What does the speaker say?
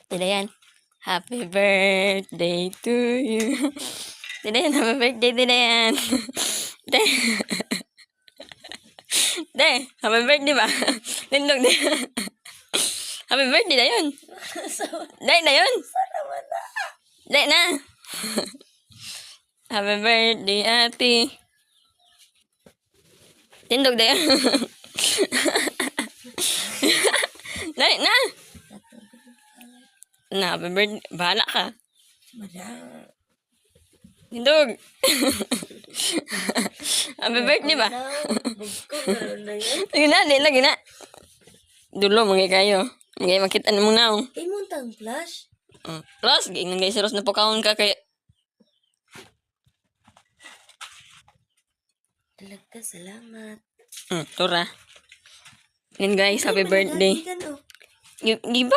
Didayan. Happy birthday to you. Didayan, happy birthday, Didayan. De. De, happy birthday ba? Nindog de. Happy birthday na yun. Day na yun. Day na. Happy birthday, ate. Tindog na yun. Day na. Na, happy birthday. Bahala ka. Tindog. Happy birthday ba? Lagi na, di lagi na. Dulo, mga kayo. Mga makita na mong naong. Ay, muntang flash. Ros, gingan guys, Ros na pakaon ka kay... Talaga, salamat. Tora. Yan guys, happy birthday. Gano. Di ba?